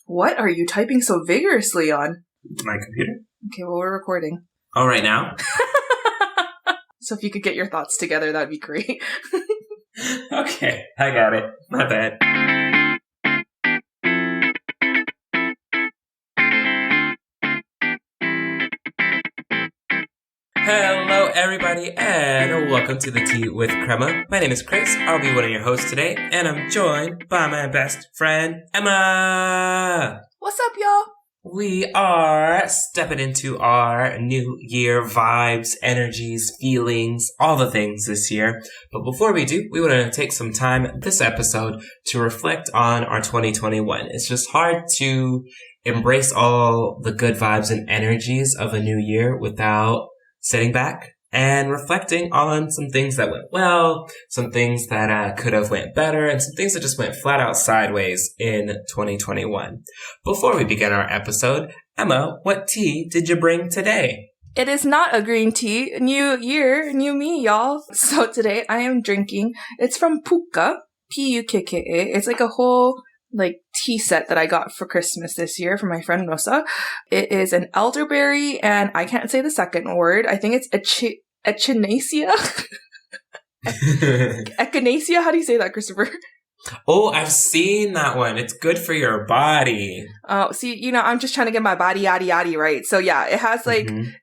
What are you typing so vigorously on? My computer. Okay, well, we're recording. Oh, right now? So if you could get your thoughts together, that'd be great. Okay, I got it. My bad. Hello, everybody, and welcome to the Tea with Crema. My name is Chris. I'll be one of your hosts today, and I'm joined by my best friend, Emma. What's up, y'all? We are stepping into our new year vibes, energies, feelings, all the things this year. But before we do, we want to take some time this episode to reflect on our 2021. It's just hard to embrace all the good vibes and energies of a new year without sitting back and reflecting on some things that went well, some things that could have went better, and some things that just went flat out sideways in 2021. Before we begin our episode, Emma, what tea did you bring today? It is not a green tea. New year, new me, y'all. So today I am drinking, it's from Pukka, P-U-K-K-A. It's like a whole tea set that I got for Christmas this year from my friend Rosa. It is an elderberry, and I can't say the second word. I think it's echinacea. Echinacea? How do you say that, Christopher? Oh, I've seen that one. It's good for your body. Oh, see, I'm just trying to get my body yaddy right. So yeah, it has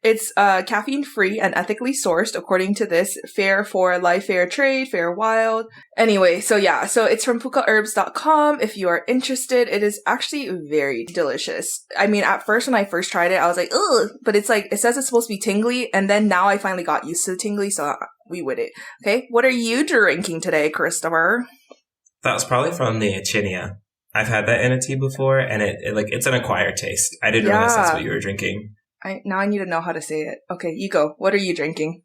it's caffeine free and ethically sourced according to this. Fair for life, fair trade, fair wild. Anyway, so yeah, so it's from pukkaherbs.com. If you are interested, it is actually very delicious. I mean, at first when I first tried it, I was like, ugh, but it's it says it's supposed to be tingly, and then now I finally got used to the tingly, so we with it. Okay, what are you drinking today, Christopher? That was probably from the Achinia. I've had that in a tea before, and it's an acquired taste. I didn't realize that's what you were drinking. Now I need to know how to say it. Okay, you go. What are you drinking?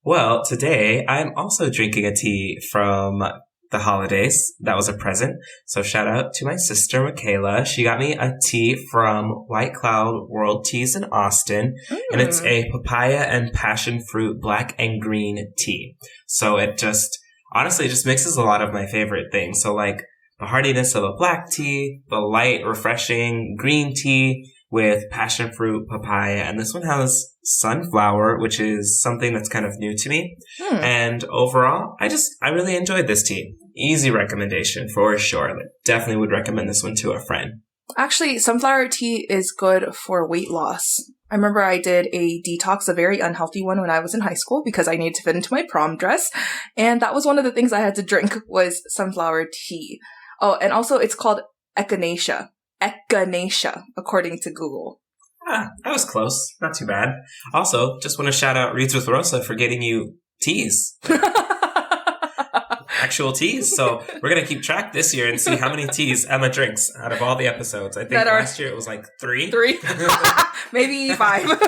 Well, today I'm also drinking a tea from the holidays. That was a present. So shout out to my sister, Michaela. She got me a tea from White Cloud World Teas in Austin. And it's a papaya and passion fruit black and green tea. So it just mixes a lot of my favorite things. So the heartiness of a black tea, the light, refreshing green tea with passion fruit, papaya. And this one has sunflower, which is something that's kind of new to me. And overall, I really enjoyed this tea. Easy recommendation for sure. Definitely would recommend this one to a friend. Actually, sunflower tea is good for weight loss. I remember I did a detox, a very unhealthy one when I was in high school because I needed to fit into my prom dress. And that was one of the things I had to drink was sunflower tea. Oh, and also it's called echinacea. Echinacea, according to Google. That was close. Not too bad. Also, just want to shout out Reads with Rosa for getting you teas. Actual teas. So we're going to keep track this year and see how many teas Emma drinks out of all the episodes. I think last year it was 3. 3? Maybe 5.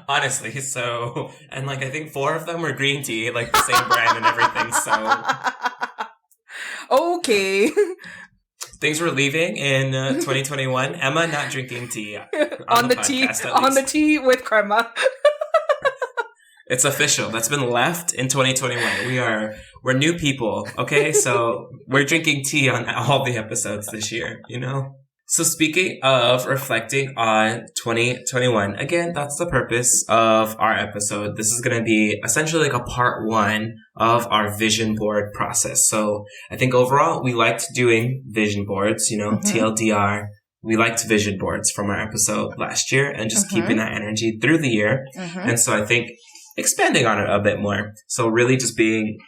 Honestly. So, and I think 4 of them were green tea, the same brand and everything. So. Okay. Things were leaving in 2021. Emma not drinking tea. on the tea with crema. It's official. That's been left in 2021. We're new people, okay? So we're drinking tea on all the episodes this year, So speaking of reflecting on 2021, again, that's the purpose of our episode. This is going to be essentially a part 1 of our vision board process. So I think overall we liked doing vision boards, TLDR. We liked vision boards from our episode last year and just keeping that energy through the year. And so I think expanding on it a bit more. So really just being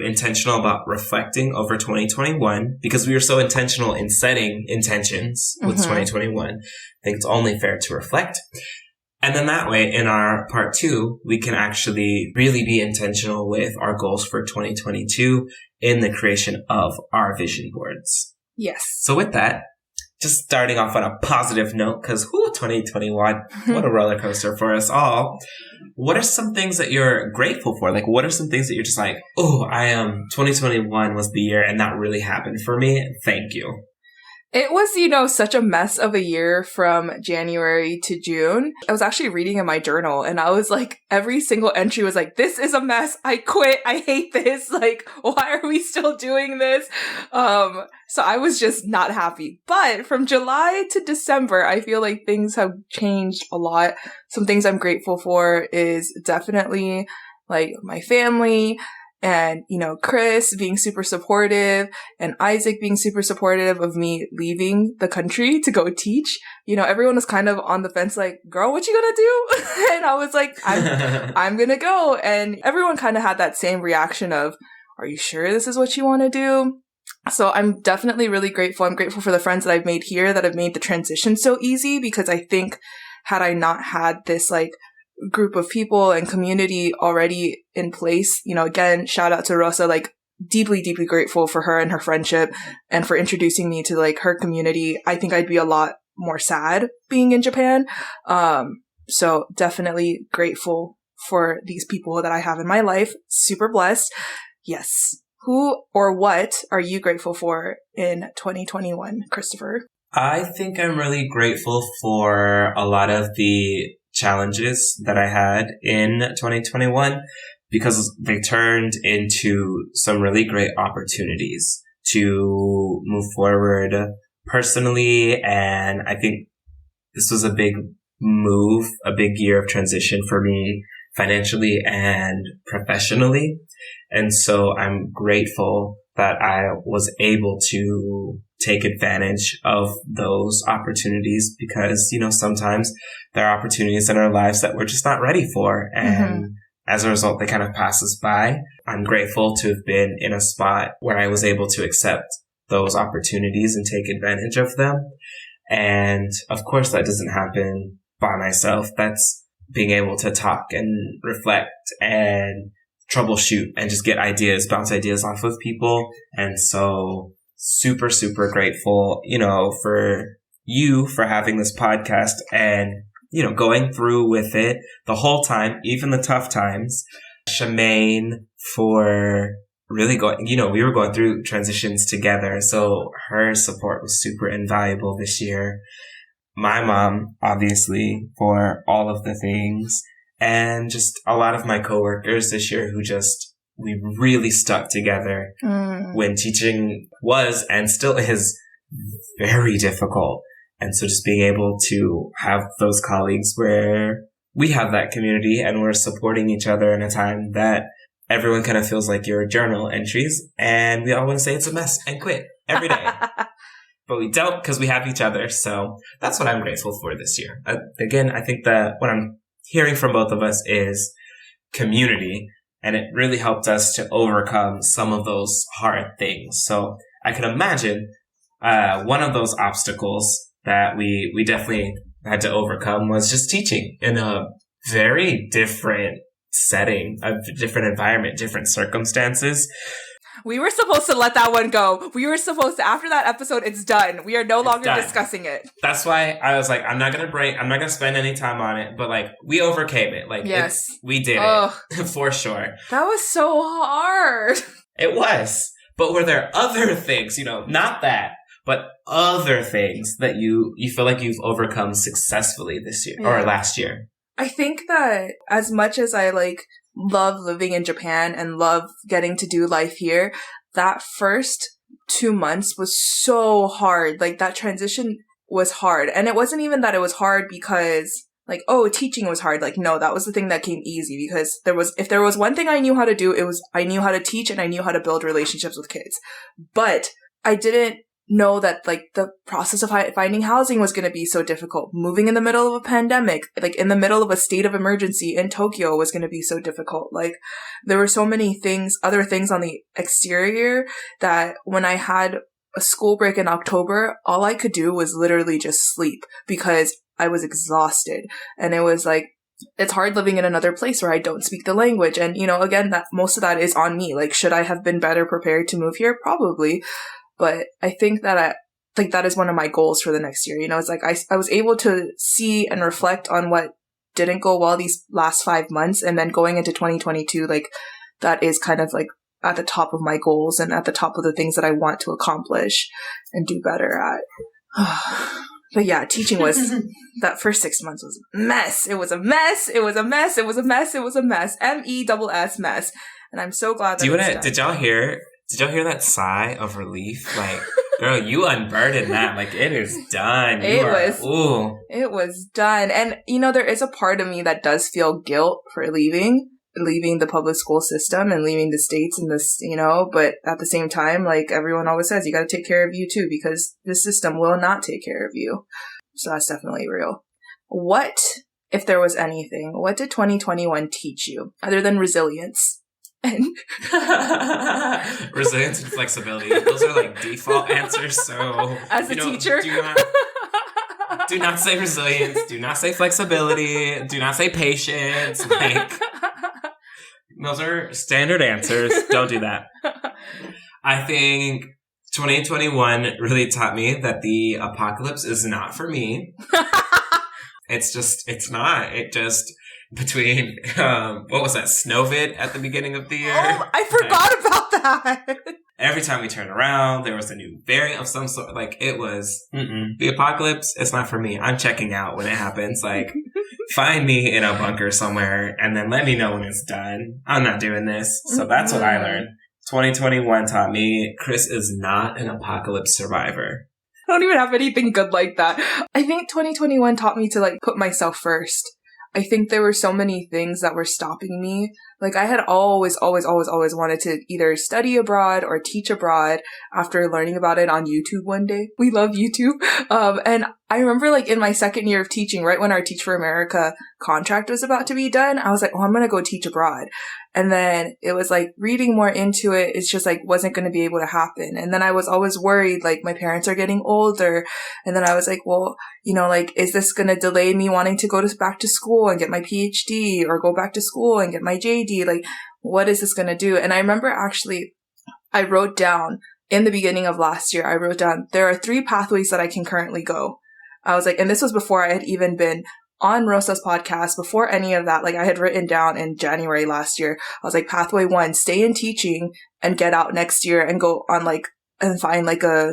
intentional about reflecting over 2021 because we were so intentional in setting intentions with 2021. I think it's only fair to reflect. And then that way in our part 2, we can actually really be intentional with our goals for 2022 in the creation of our vision boards. Yes. So with that, just starting off on a positive note, because 2021, what a roller coaster for us all. What are some things that you're grateful for? What are some things that you're just 2021 was the year and that really happened for me? Thank you. It was, such a mess of a year from January to June. I was actually reading in my journal and I was like, every single entry was like, this is a mess. I quit. I hate this. Like, why are we still doing this? So I was just not happy. But from July to December, I feel like things have changed a lot. Some things I'm grateful for is definitely like my family. And, Chris being super supportive and Isaac being super supportive of me leaving the country to go teach. Everyone was kind of on the fence like, girl, what you gonna do? And I was like, I'm gonna go. And everyone kind of had that same reaction of, are you sure this is what you want to do? So I'm definitely really grateful. I'm grateful for the friends that I've made here that have made the transition so easy, because I think had I not had this like group of people and community already in place, again, shout out to Rosa, like deeply, deeply grateful for her and her friendship and for introducing me to like her community. I think I'd be a lot more sad being in Japan. So definitely grateful for these people that I have in my life. Super blessed. Yes. Who or what are you grateful for in 2021, Christopher? I think I'm really grateful for a lot of the challenges that I had in 2021, because they turned into some really great opportunities to move forward personally. And I think this was a big move, a big year of transition for me financially and professionally. And so I'm grateful that I was able to take advantage of those opportunities, because, sometimes there are opportunities in our lives that we're just not ready for. And as a result, they kind of pass us by. I'm grateful to have been in a spot where I was able to accept those opportunities and take advantage of them. And of course, that doesn't happen by myself. That's being able to talk and reflect and troubleshoot and just get ideas, bounce ideas off of people. And so super, super grateful, for you for having this podcast and, going through with it the whole time, even the tough times. Shemaine for really going, we were going through transitions together. So her support was super invaluable this year. My mom, obviously, for all of the things. And just a lot of my coworkers this year who we really stuck together when teaching was and still is very difficult. And so just being able to have those colleagues where we have that community and we're supporting each other in a time that everyone kind of feels like your journal entries and we all want to say it's a mess and quit every day. But we don't, because we have each other. So that's what I'm grateful for this year. Again, I think that what I'm hearing from both of us is community, and it really helped us to overcome some of those hard things. So I can imagine one of those obstacles that we definitely had to overcome was just teaching in a very different setting, a different environment, different circumstances. We were supposed to let that one go. We were supposed to, after that episode, it's done. We are no longer discussing it. That's why I was like, I'm not going to spend any time on it, but like, we overcame it. Like, yes, we did it for sure. That was so hard. It was. But were there other things, not that, but other things that you feel like you've overcome successfully this year or last year? I think that as much as I love living in Japan and love getting to do life here, that first 2 months was so hard. Like, that transition was hard. And it wasn't even that it was hard because teaching was hard. No, that was the thing that came easy, because if there was one thing I knew how to do, it was I knew how to teach and I knew how to build relationships with kids. But I didn't know that the process of finding housing was going to be so difficult. Moving in the middle of a pandemic, in the middle of a state of emergency in Tokyo, was going to be so difficult. There were so many other things on the exterior, that when I had a school break in October, all I could do was literally just sleep because I was exhausted. And it was it's hard living in another place where I don't speak the language. And, again, that most of that is on me. Should I have been better prepared to move here? Probably. But I think that that is one of my goals for the next year. It's I was able to see and reflect on what didn't go well these last 5 months. And then going into 2022, that is kind of at the top of my goals and at the top of the things that I want to accomplish and do better at. But yeah, teaching was, that first 6 months was a mess. It was a mess. It was a mess. It was a mess. It was a mess. MESS mess. And I'm so glad that did y'all hear that sigh of relief? Like, girl, you unburdened that. Like, it is done. It was done. And, there is a part of me that does feel guilt for leaving the public school system and leaving the States and this, but at the same time, like everyone always says, you got to take care of you too, because the system will not take care of you. So that's definitely real. What, if there was anything, what did 2021 teach you other than resilience? And resilience and flexibility. Those are like default answers. So as a teacher, do not say resilience. Do not say flexibility. Do not say patience. Like, those are standard answers. Don't do that. I think 2021 really taught me that the apocalypse is not for me. It's not. It just, between, what was that, Snowvid at the beginning of the year? Oh, I forgot about that. Every time we turned around, there was a new variant of some sort. Like, it was, the apocalypse, it's not for me. I'm checking out when it happens. Like, find me in a bunker somewhere and then let me know when it's done. I'm not doing this. So that's what I learned. 2021 taught me Chris is not an apocalypse survivor. I don't even have anything good like that. I think 2021 taught me to like put myself first. I think there were so many things that were stopping me. Like I had always wanted to either study abroad or teach abroad after learning about it on YouTube one day. We love YouTube. And I remember like in my second year of teaching, right when our Teach for America contract was about to be done, I was like, oh, I'm going to go teach abroad. And then it was like reading more into it. It's just like wasn't going to be able to happen. And then I was always worried, like my parents are getting older. And then I was like, well, like, is this going to delay me wanting to go back to school and get my PhD or go back to school and get my JD? Like, what is this going to do? And I remember actually I wrote down in the beginning of last year, there are 3 pathways that I can currently go. I was like, and this was before I had even been on Rosa's podcast, before any of that. Like I had written down in January last year, I was like, pathway 1, stay in teaching and get out next year and go on like, and find like a,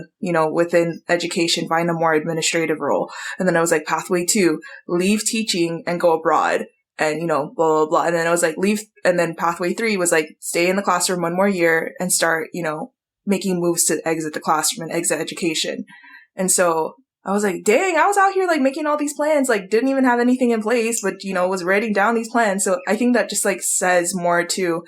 within education, find a more administrative role. And then I was like, pathway 2, leave teaching and go abroad and, blah, blah, blah. And then I was like, leave. And then pathway 3 was like, stay in the classroom 1 more year and start, making moves to exit the classroom and exit education. And so I was like, dang, I was out here like making all these plans, like didn't even have anything in place, but, was writing down these plans. So I think that just like says more to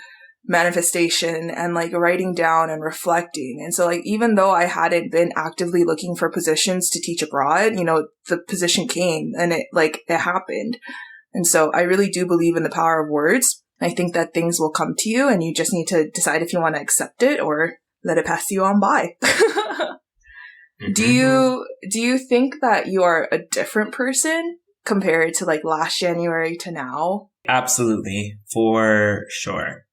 manifestation and like writing down and reflecting. And so like, even though I hadn't been actively looking for positions to teach abroad, the position came and it happened. And so I really do believe in the power of words. I think that things will come to you and you just need to decide if you want to accept it or let it pass you on by. Do you think that you are a different person compared to like last January to now? Absolutely, for sure.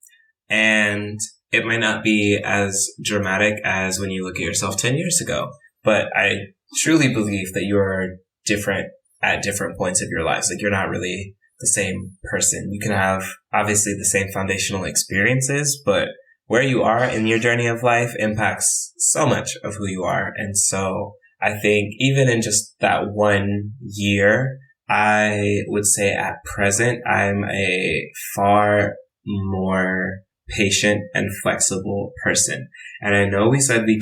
And it might not be as dramatic as when you look at yourself 10 years ago, but I truly believe that you are different at different points of your lives. Like you're not really the same person. You can have obviously the same foundational experiences, but where you are in your journey of life impacts so much of who you are. And so I think even in just that 1 year, I would say at present, I'm a far more patient and flexible person. And I know we said we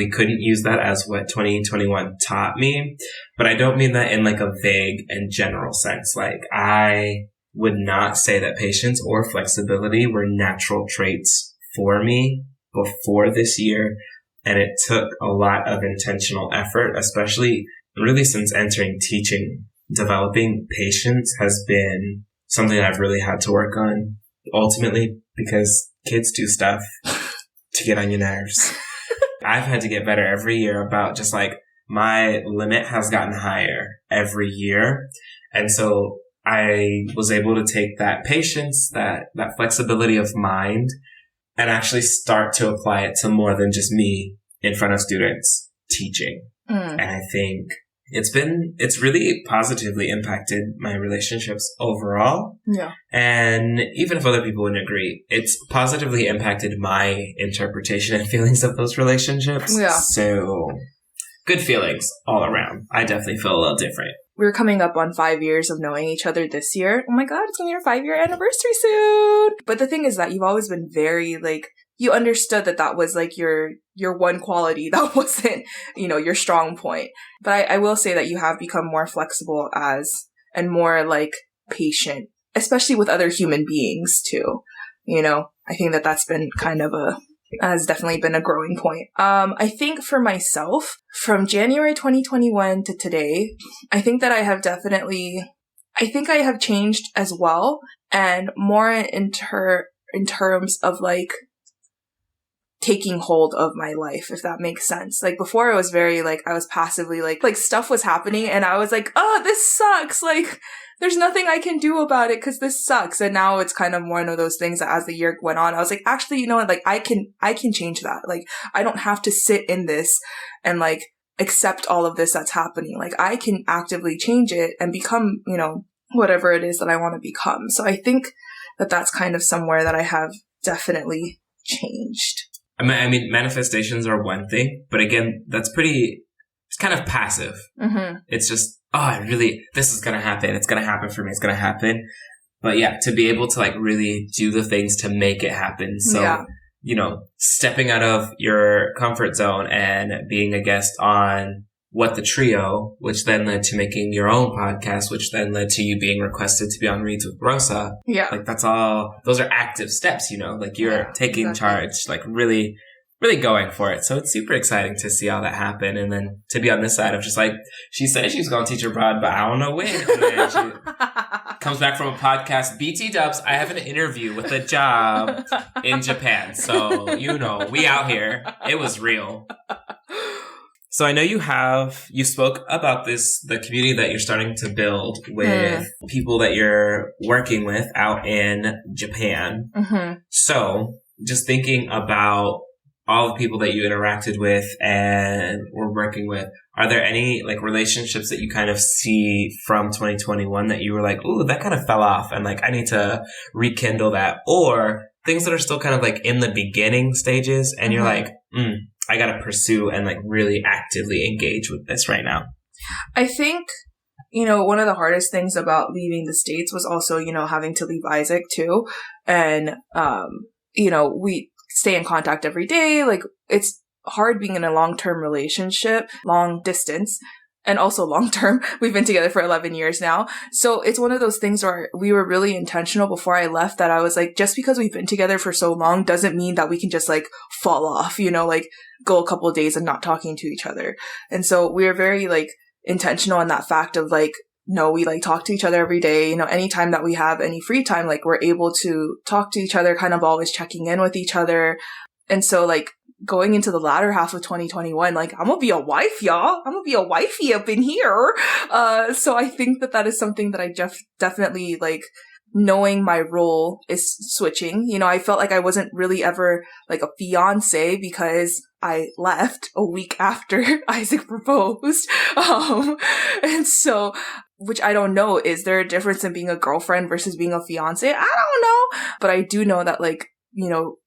couldn't use that as what 2021 taught me, but I don't mean that in like a vague and general sense. Like I would not say that patience or flexibility were natural traits for me before this year. And it took a lot of intentional effort, especially really since entering teaching. Developing patience has been something I've really had to work on ultimately because kids do stuff to get on your nerves. I've had to get better every year about just like my limit has gotten higher every year. And so I was able to take that patience, that flexibility of mind and actually start to apply it to more than just me in front of students teaching. And I think it's really positively impacted my relationships overall. Yeah. And even if other people wouldn't agree, it's positively impacted my interpretation and feelings of those relationships. Yeah. So good feelings all around. I definitely feel a little different. We're coming up on 5 years of knowing each other this year. Oh my God, it's going to be our 5-year anniversary soon. But the thing is that you've always been very, like, you understood that that was, like, your one quality that wasn't, you know, your strong point. But I will say that you have become more flexible and more, like, patient, especially with other human beings, too. You know, I think that that's been kind of has definitely been a growing point. I think for myself, from January 2021 to today, I think that I have changed as well, and more in terms of, like, taking hold of my life, if that makes sense. Like, before I was very, like, I was passively, like stuff was happening and I was like, oh, this sucks. Like, there's nothing I can do about it because this sucks. And now it's kind of one of those things that as the year went on, I was like, actually, you know what? Like, I can change that. Like, I don't have to sit in this and, like, accept all of this that's happening. Like, I can actively change it and become, you know, whatever it is that I want to become. So I think that that's kind of somewhere that I have definitely changed. I mean, manifestations are one thing, but again, it's kind of passive. Mm-hmm. It's just, this is going to happen. It's going to happen for me. It's going to happen. But yeah, to be able to, like, really do the things to make it happen. So, you know, stepping out of your comfort zone and being a guest on What the Trio, which then led to making your own podcast, which then led to you being requested to be on Reads with Rosa. Yeah. Like, those are active steps, you know, like you're taking charge, like really, really going for it. So it's super exciting to see all that happen. And then to be on this side of just like, she said she's going to teach abroad, but I don't know when. And then she comes back from a podcast, BT Dubs, I have an interview with a job in Japan. So, you know, we out here. It was real. So I know you spoke about the community that you're starting to build with people that you're working with out in Japan. Mm-hmm. So just thinking about all the people that you interacted with and were working with, are there any, like, relationships that you kind of see from 2021 that you were like, ooh, that kind of fell off and, like, I need to rekindle that? Or things that are still kind of, like, in the beginning stages and you're like, I got to pursue and, like, really actively engage with this right now? I think, you know, one of the hardest things about leaving the States was also, you know, having to leave Isaac too. And, you know, we stay in contact every day. Like, it's hard being in a long-term relationship, long distance, and also long-term. We've been together for 11 years now. So it's one of those things where we were really intentional before I left, that I was like, just because we've been together for so long doesn't mean that we can just, like, fall off, you know, like, go a couple of days and not talking to each other. And so we are very, like, intentional in that fact of, like, no, we, like, talk to each other every day. You know, anytime that we have any free time, like, we're able to talk to each other, kind of always checking in with each other. And so, like, going into the latter half of 2021, like, I'm gonna be a wife, y'all. I'm gonna be a wifey up in here. So I think that is something that I definitely, like, knowing my role is switching. You know, I felt like I wasn't really ever, like, a fiance because I left a week after Isaac proposed. And so, which I don't know, is there a difference in being a girlfriend versus being a fiance? I don't know. But I do know that, like, you know,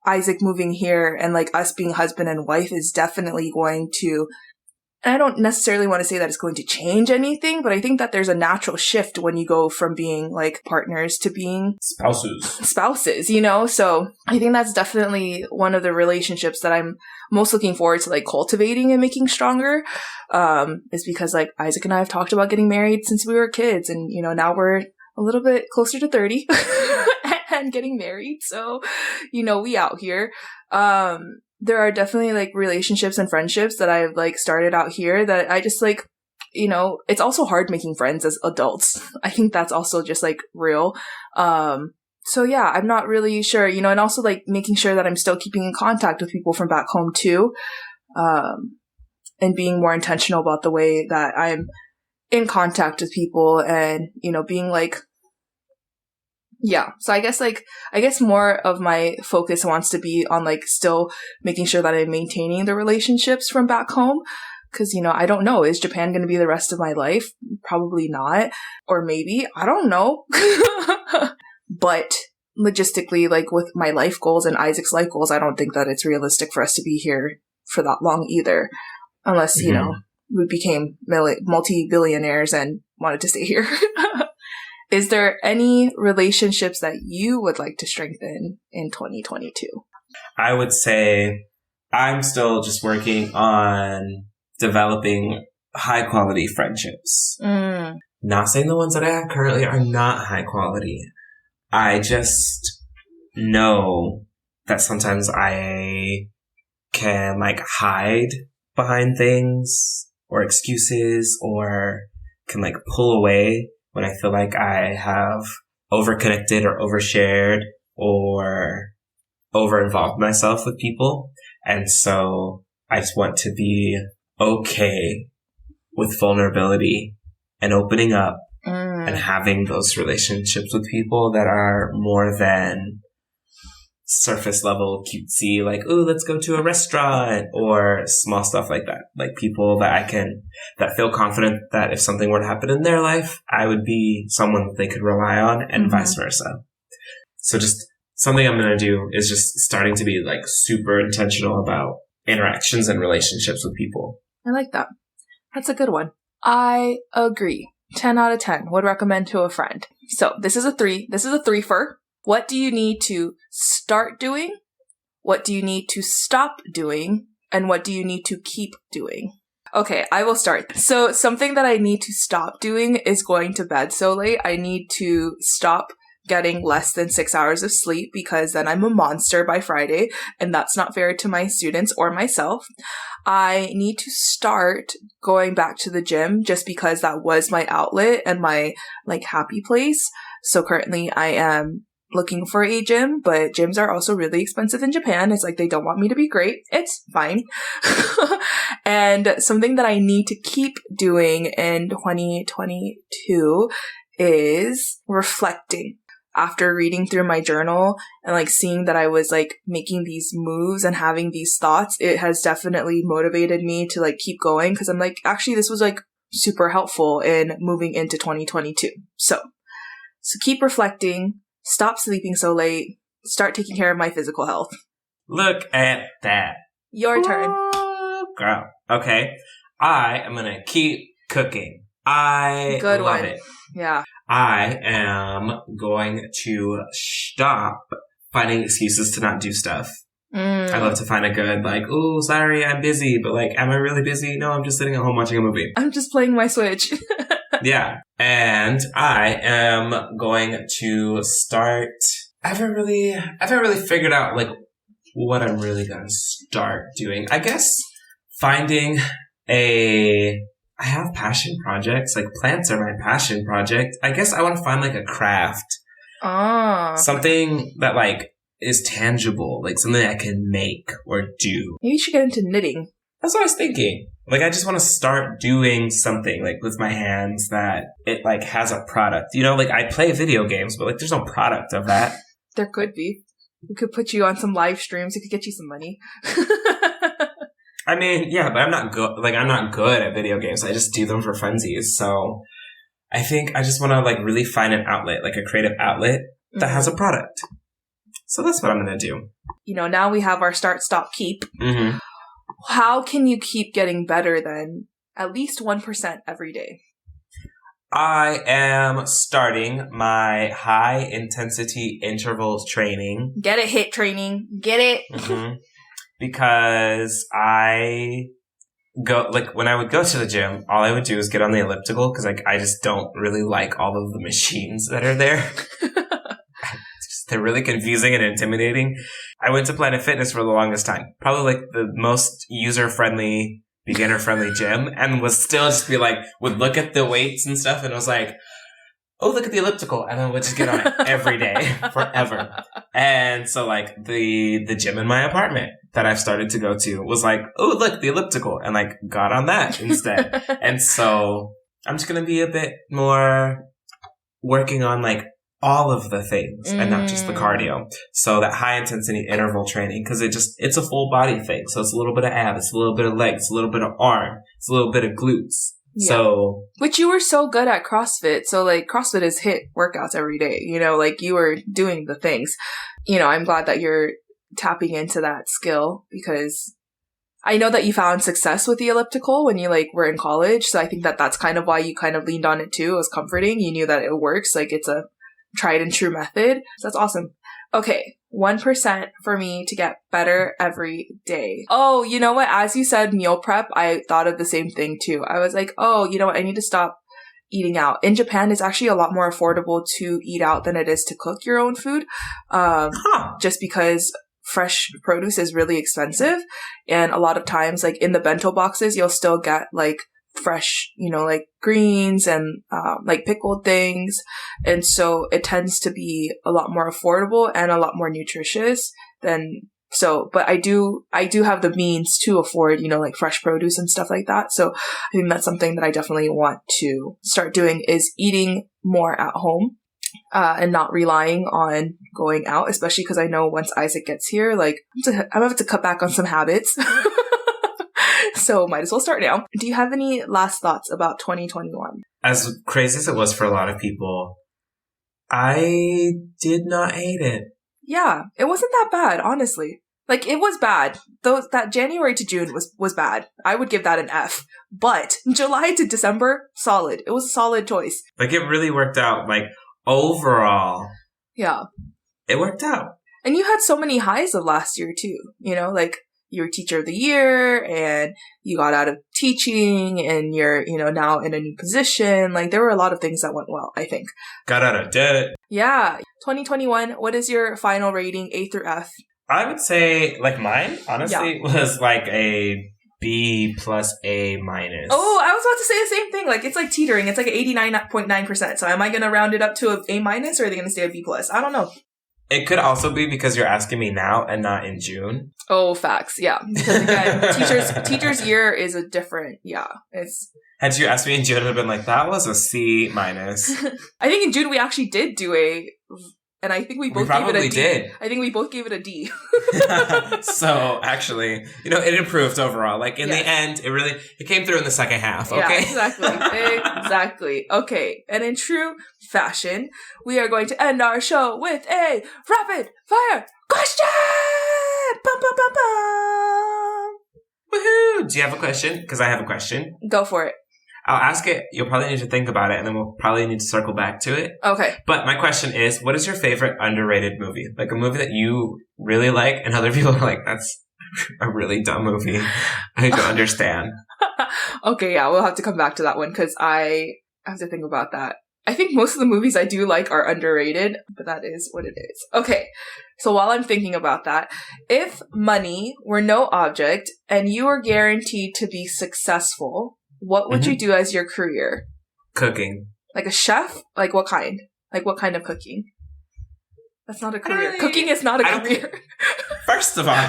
Isaac moving here and, like, us being husband and wife is definitely going to, and I don't necessarily want to say that it's going to change anything, but I think that there's a natural shift when you go from being, like, partners to being spouses, you know? So I think that's definitely one of the relationships that I'm most looking forward to, like, cultivating and making stronger, is because, like, Isaac and I have talked about getting married since we were kids, and, you know, now we're a little bit closer to 30 and getting married. So, you know, we out here. There are definitely, like, relationships and friendships that I've, like, started out here that I just, like, you know, it's also hard making friends as adults. I think that's also just, like, real. So yeah, I'm not really sure, you know, and also, like, making sure that I'm still keeping in contact with people from back home too. And being more intentional about the way that I'm in contact with people and, you know, being, like, yeah. So I guess more of my focus wants to be on, like, still making sure that I'm maintaining the relationships from back home. Because, I don't know. Is Japan going to be the rest of my life? Probably not. Or maybe. I don't know. But logistically, like with my life goals and Isaac's life goals, I don't think that it's realistic for us to be here for that long either. Unless, we became multi-billionaires and wanted to stay here. Is there any relationships that you would like to strengthen in 2022? I would say I'm still just working on developing high quality friendships. Not saying the ones that I have currently are not high quality. I just know that sometimes I can like hide behind things or excuses, or can like pull away when I feel like I have overconnected or overshared or over-involved myself with people. And so I just want to be okay with vulnerability and opening up and having those relationships with people that are more than surface level cutesy, like, oh, let's go to a restaurant, or small stuff like that. Like people that that feel confident that if something were to happen in their life, I would be someone that they could rely on, and vice versa. So just something I'm going to do is just starting to be like super intentional about interactions and relationships with people. I like that. That's a good one. I agree. 10 out of 10 would recommend to a friend. So this is a 3. This is a 3-fer. What do you need to start doing? What do you need to stop doing? And what do you need to keep doing? Okay, I will start. So something that I need to stop doing is going to bed so late. I need to stop getting less than 6 hours of sleep, because then I'm a monster by Friday, and that's not fair to my students or myself. I need to start going back to the gym, just because that was my outlet and my like happy place. So currently I am looking for a gym, but gyms are also really expensive in Japan. It's like they don't want me to be great. It's fine. And something that I need to keep doing in 2022 is reflecting. After reading through my journal and like seeing that I was like making these moves and having these thoughts, it has definitely motivated me to like keep going, because I'm like, actually this was like super helpful in moving into 2022. So keep reflecting, stop sleeping so late, start taking care of my physical health. Look at that. Your turn. Girl. Okay. I am going to keep cooking. I Good love one. it. Yeah. I am going to stop finding excuses to not do stuff. I love to find a good, like, oh, sorry, I'm busy. But like, am I really busy? No, I'm just sitting at home watching a movie. I'm just playing my Switch. Yeah. And I am going to start... I haven't really figured out like what I'm really going to start doing. I guess finding I have passion projects. Like plants are my passion project. I guess I want to find like a craft. Something that like is tangible, like something I can make or do. Maybe you should get into knitting. That's what I was thinking. Like I just want to start doing something like with my hands that it like has a product. You know, like I play video games, but like there's no product of that. There could be. We could put you on some live streams. It could get you some money. I mean, yeah, but I'm not good. Like, I'm not good at video games. I just do them for funsies. So I think I just want to like really find an outlet, like a creative outlet that has a product. So that's what I'm going to do. Now we have our start, stop, keep. Mm-hmm. How can you keep getting better then? At least 1% every day. I am starting my high intensity intervals training. Get it, HIIT training. Get it. Mm-hmm. Because I go, like, when I would go to the gym, all I would do is get on the elliptical, because, like, I just don't really like all of the machines that are there. They're really confusing and intimidating. I went to Planet Fitness for the longest time. Probably, like, the most user-friendly, beginner-friendly gym, and was still just be, like, would look at the weights and stuff, and was like, oh, look at the elliptical. And then would just get on it every day, forever. And so, like, the gym in my apartment that I've started to go to was like, oh, look, the elliptical. And, like, got on that instead. And so I'm just going to be a bit more working on, like, all of the things and not just the cardio. So that high intensity interval training, because it's a full body thing. So it's a little bit of abs, it's a little bit of legs, a little bit of arm, it's a little bit of glutes. Yeah. So, which you were so good at CrossFit. So like CrossFit is HIIT workouts every day, you know, like you were doing the things, you know, I'm glad that you're tapping into that skill, because I know that you found success with the elliptical when you like were in college. So I think that that's kind of why you kind of leaned on it too. It was comforting. You knew that it works. Like it's a tried and true method. So that's awesome. Okay. 1% for me to get better every day. Oh, you know what? As you said, meal prep, I thought of the same thing too. I was like, oh, you know what? I need to stop eating out. In Japan, it's actually a lot more affordable to eat out than it is to cook your own food. Just because fresh produce is really expensive. And a lot of times, like in the bento boxes, you'll still get like fresh, you know, like greens and like pickled things. And so it tends to be a lot more affordable and a lot more nutritious than so, but I do have the means to afford, you know, like fresh produce and stuff like that. So I think that's something that I definitely want to start doing, is eating more at home. And not relying on going out, especially because I know once Isaac gets here, like I'm gonna have to cut back on some habits. So might as well start now. Do you have any last thoughts about 2021? As crazy as it was for a lot of people, I did not hate it. Yeah, it wasn't that bad, honestly. Like, it was bad. That January to June was bad. I would give that an F. But July to December, solid. It was a solid choice. Like, it really worked out. Like, overall. Yeah. It worked out. And you had so many highs of last year, too. You know, like, you were teacher of the year, and you got out of teaching, and you're, you know, now in a new position. Like, there were a lot of things that went well, I think. Got out of debt. Yeah. 2021, what is your final rating, A through F? I would say, like, mine, honestly, was like a B plus A minus. Oh, I was about to say the same thing. Like, it's like teetering. It's like 89.9%. So am I going to round it up to an A minus, or are they going to stay a B plus? I don't know. It could also be because you're asking me now and not in June. Oh, facts. Yeah. Because again, teacher's year is a different, Had you asked me in June, I'd have been like, that was a C minus. I think in June we actually did do and I think we both gave it a D. Did. I think we both gave it a D. So, actually, you know, it improved overall. Like, in the end, it came through in the second half, okay? Yeah, exactly. Okay, and in true fashion, we are going to end our show with a rapid fire question! Bum, bum, bum, bum. Woohoo! Do you have a question? Because I have a question. Go for it. I'll ask it. You'll probably need to think about it, and then we'll probably need to circle back to it. Okay. But my question is, what is your favorite underrated movie? Like a movie that you really like, and other people are like, that's a really dumb movie. I don't understand. Okay, yeah, we'll have to come back to that one, because I have to think about that. I think most of the movies I do like are underrated, but that is what it is. Okay, so while I'm thinking about that, if money were no object, and you were guaranteed to be successful, what would you do as your career? Cooking. Like a chef? Like what kind? Like what kind of cooking? That's not a career. Cooking is not a career. First of all.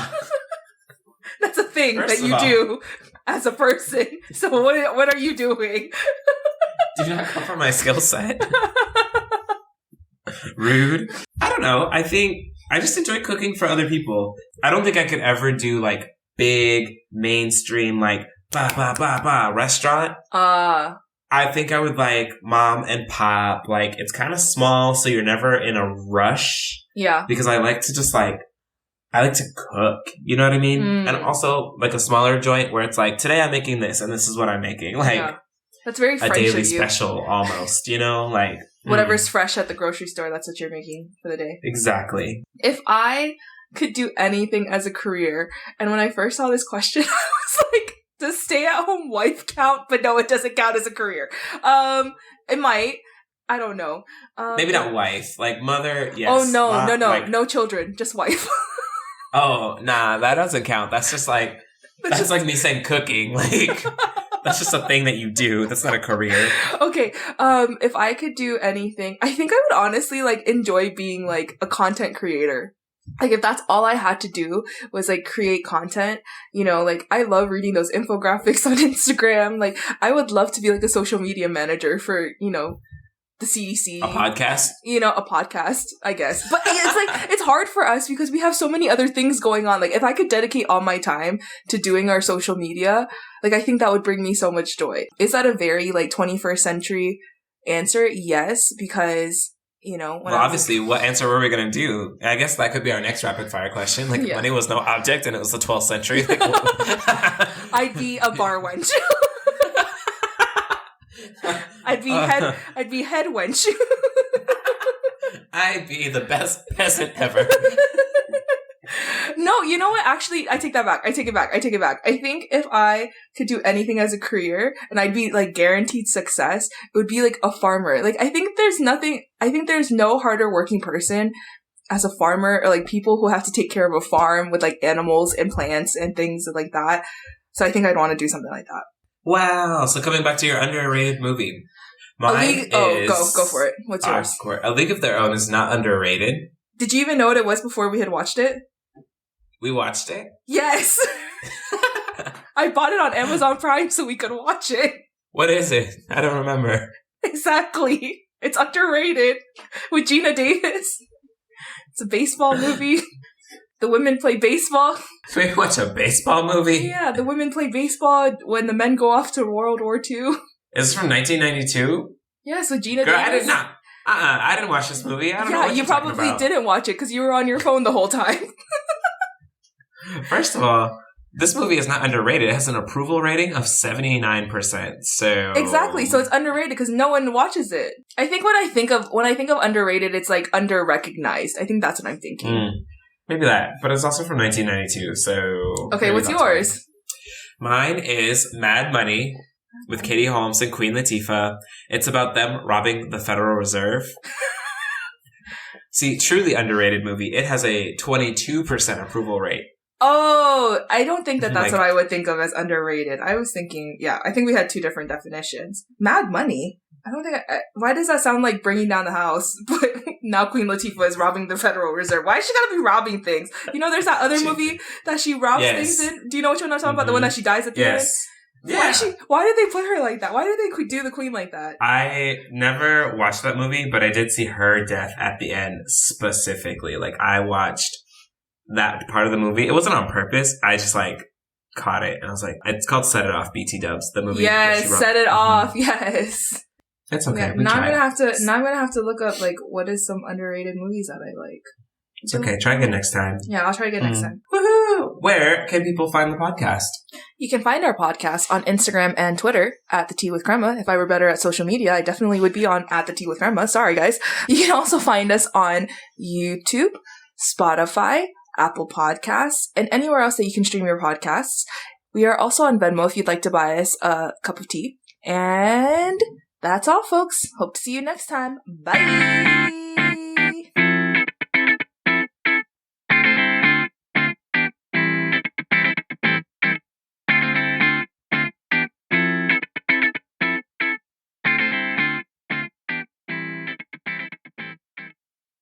That's a thing that you do as a person. So what are you doing? Do you not come from my skill set? Rude. I don't know. I think I just enjoy cooking for other people. I don't think I could ever do like big mainstream like restaurant. I think I would like mom and pop. Like, it's kind of small, so you're never in a rush. Yeah. Because I like to cook. You know what I mean? And also, like, a smaller joint where it's like, today I'm making this, and this is what I'm making. Like, that's very French a daily of you. special, almost, you know? Like, whatever's fresh at the grocery store, that's what you're making for the day. Exactly. If I could do anything as a career, and when I first saw this question, I was like, does stay-at-home wife count? But no, it doesn't count as a career. It might. I don't know. Maybe not wife. Like, mother, yes. Oh, no. Like, no children. Just wife. Oh, nah, that doesn't count. That's just like, that's like me saying cooking. Like, that's just a thing that you do. That's not a career. Okay. If I could do anything, I think I would honestly, like, enjoy being, like, a content creator. Like, if that's all I had to do was, like, create content, you know, like, I love reading those infographics on Instagram. Like, I would love to be, like, a social media manager for, you know, the CDC. A podcast? A podcast, I guess. But it's hard for us because we have so many other things going on. Like, if I could dedicate all my time to doing our social media, like, I think that would bring me so much joy. Is that a very, 21st century answer? Yes, because, obviously, what answer were we going to do? I guess that could be our next rapid fire question. Like, if money was no object and it was the 12th century. Like, I'd be a bar wench. I'd be head wench. I'd be the best peasant ever. No, you know what? Actually, I take that back. I take it back. I think if I could do anything as a career and I'd be guaranteed success, it would be a farmer. I think there's no harder working person as a farmer, or people who have to take care of a farm with animals and plants and things like that. So I think I'd want to do something like that. Wow. So coming back to your underrated movie. Mine is... go for it. What's yours? A League of Their Own is not underrated. Did you even know what it was before we had watched it? We watched it? Yes! I bought it on Amazon Prime so we could watch it. What is it? I don't remember. Exactly. It's underrated. With Gina Davis. It's a baseball movie. The women play baseball. Wait, what's a baseball movie? Yeah, the women play baseball when the men go off to World War II. Is this from 1992? Yes, with Gina Girl, Davis. I did not. I didn't watch this movie. I don't know what you probably didn't watch it because you were on your phone the whole time. First of all, this movie is not underrated. It has an approval rating of 79%. So exactly. So it's underrated because no one watches it. I think when I think of underrated, it's under-recognized. I think that's what I'm thinking. Maybe that. But it's also from 1992. So okay, what's yours? Mine is Mad Money with Katie Holmes and Queen Latifah. It's about them robbing the Federal Reserve. See, truly underrated movie. It has a 22% approval rate. Oh, I don't think that's what I would think of as underrated. I was thinking, I think we had two different definitions. Mad Money? I don't think why does that sound like Bringing Down the House? But now Queen Latifah is robbing the Federal Reserve. Why is she gotta be robbing things? There's that other movie that she robs things in. Do you know which one I'm talking about? The one that she dies at the end? Yeah. Why did they put her like that? Why did they do the queen like that? I never watched that movie, but I did see her death at the end specifically. I watched that part of the movie. It wasn't on purpose. I just caught it. And I was like, it's called Set It Off, BT Dubs, the movie. Yes, Set It Off. Yes. It's okay. Yeah, now I'm gonna have to look up what is some underrated movies that I like. It's okay. Try again next time. Yeah, I'll try again next time. Woohoo! Where can people find the podcast? You can find our podcast on Instagram and Twitter at The Tea with Crema. If I were better at social media, I definitely would be on at The Tea with Crema. Sorry, guys. You can also find us on YouTube, Spotify, Apple Podcasts, and anywhere else that you can stream your podcasts. We are also on Venmo if you'd like to buy us a cup of tea. And that's all, folks. Hope to see you next time. Bye!